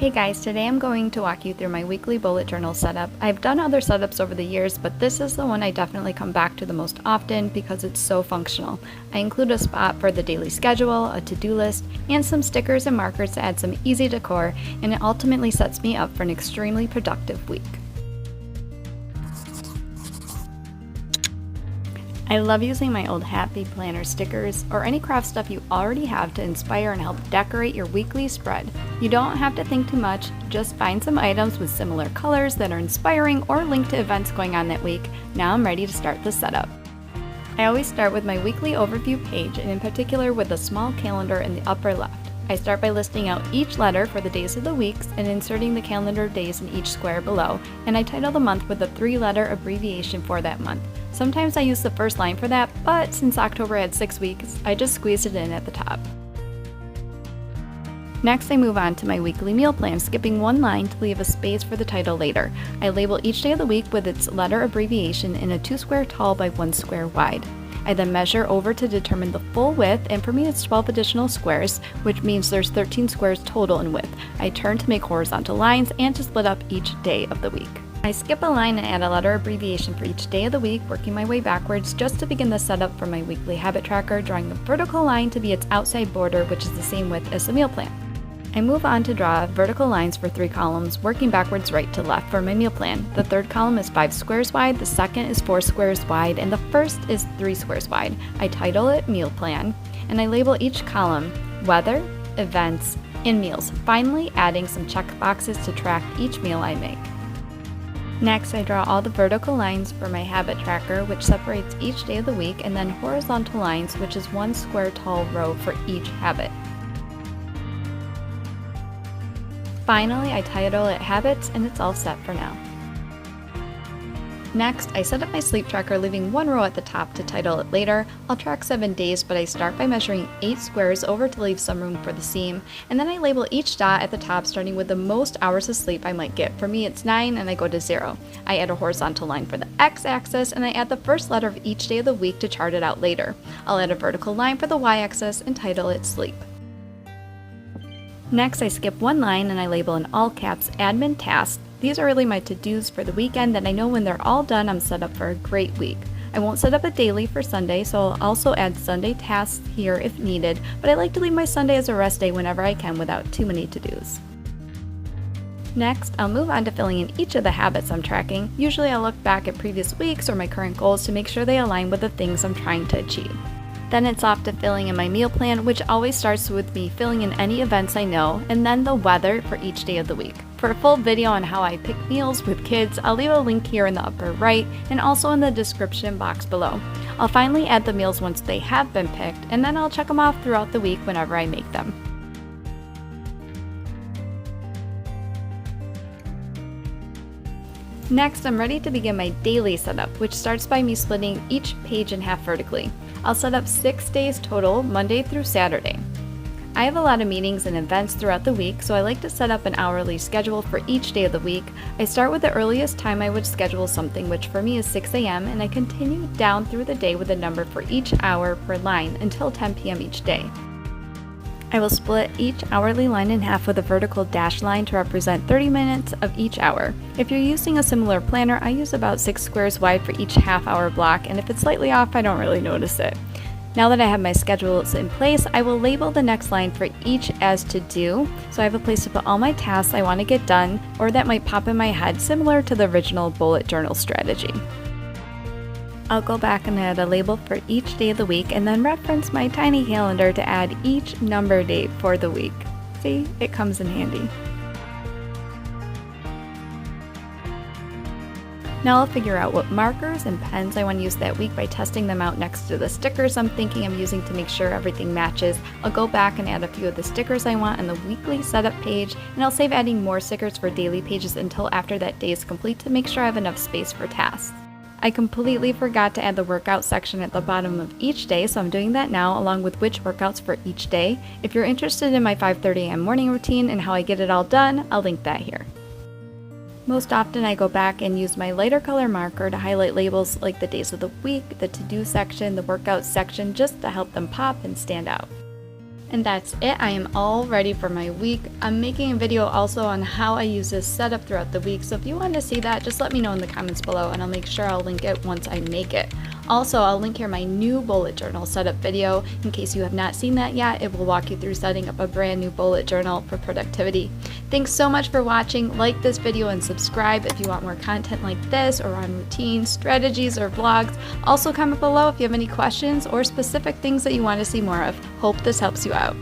Hey guys, today I'm going to walk you through my weekly bullet journal setup. I've done other setups over the years, but this is the one I definitely come back to the most often because it's so functional. I include a spot for the daily schedule, a to-do list, and some stickers and markers to add some easy decor, and it ultimately sets me up for an extremely productive week. I love using my old Happy Planner stickers or any craft stuff you already have to inspire and help decorate your weekly spread. You don't have to think too much, just find some items with similar colors that are inspiring or linked to events going on that week. Now I'm ready to start the setup. I always start with my weekly overview page, and in particular with a small calendar in the upper left. I start by listing out each letter for the days of the weeks and inserting the calendar days in each square below, and I title the month with a 3-letter abbreviation for that month. Sometimes I use the first line for that, but since October had 6 weeks, I just squeezed it in at the top. Next, I move on to my weekly meal plan, skipping one line to leave a space for the title later. I label each day of the week with its letter abbreviation in a 2-square tall by 1 square wide. I then measure over to determine the full width, and for me it's 12 additional squares, which means there's 13 squares total in width. I turn to make horizontal lines and to split up each day of the week. I skip a line and add a letter abbreviation for each day of the week, working my way backwards just to begin the setup for my weekly habit tracker, drawing the vertical line to be its outside border, which is the same width as the meal plan. I move on to draw vertical lines for 3 columns, working backwards right to left for my meal plan. The third column is 5 squares wide, the second is 4 squares wide, and the first is 3 squares wide. I title it Meal Plan, and I label each column Weather, Events, and Meals, finally adding some check boxes to track each meal I make. Next, I draw all the vertical lines for my habit tracker, which separates each day of the week, and then horizontal lines, which is 1 square tall row for each habit. Finally, I title it Habits, and it's all set for now. Next, I set up my sleep tracker, leaving 1 row at the top to title it later. I'll track 7 days, but I start by measuring 8 squares over to leave some room for the seam, and then I label each dot at the top starting with the most hours of sleep I might get. For me it's 9, and I go to 0. I add a horizontal line for the x-axis, and I add the first letter of each day of the week to chart it out later. I'll add a vertical line for the y-axis and title it Sleep. Next, I skip 1 line and I label in all caps Admin Tasks. These are really my to-dos for the weekend that I know when they're all done I'm set up for a great week. I won't set up a daily for Sunday, so I'll also add Sunday tasks here if needed, but I like to leave my Sunday as a rest day whenever I can without too many to-dos. Next, I'll move on to filling in each of the habits I'm tracking. Usually I'll look back at previous weeks or my current goals to make sure they align with the things I'm trying to achieve. Then it's off to filling in my meal plan, which always starts with me filling in any events I know, and then the weather for each day of the week. For a full video on how I pick meals with kids, I'll leave a link here in the upper right and also in the description box below. I'll finally add the meals once they have been picked, and then I'll check them off throughout the week whenever I make them. Next, I'm ready to begin my daily setup, which starts by me splitting each page in half vertically. I'll set up 6 days total, Monday through Saturday. I have a lot of meetings and events throughout the week, so I like to set up an hourly schedule for each day of the week. I start with the earliest time I would schedule something, which for me is 6 a.m., and I continue down through the day with a number for each hour per line until 10 p.m. each day. I will split each hourly line in half with a vertical dash line to represent 30 minutes of each hour. If you're using a similar planner, I use about 6 squares wide for each half-hour block, and if it's slightly off, I don't really notice it. Now that I have my schedules in place, I will label the next line for each as to do, so I have a place to put all my tasks I want to get done or that might pop in my head, similar to the original bullet journal strategy. I'll go back and add a label for each day of the week and then reference my tiny calendar to add each number date for the week. See, it comes in handy. Now I'll figure out what markers and pens I want to use that week by testing them out next to the stickers I'm thinking I'm using to make sure everything matches. I'll go back and add a few of the stickers I want on the weekly setup page, and I'll save adding more stickers for daily pages until after that day is complete to make sure I have enough space for tasks. I completely forgot to add the workout section at the bottom of each day, so I'm doing that now along with which workouts for each day. If you're interested in my 5:30 a.m. morning routine and how I get it all done, I'll link that here. Most often I go back and use my lighter color marker to highlight labels like the days of the week, the to-do section, the workout section, just to help them pop and stand out. And that's it. I am all ready for my week. I'm making a video also on how I use this setup throughout the week, so if you want to see that, just let me know in the comments below and I'll make sure I'll link it once I make it. Also, I'll link here my new bullet journal setup video. In case you have not seen that yet, it will walk you through setting up a brand new bullet journal for productivity. Thanks so much for watching. Like this video and subscribe if you want more content like this or on routines, strategies, or vlogs. Also comment below if you have any questions or specific things that you want to see more of. Hope this helps you out.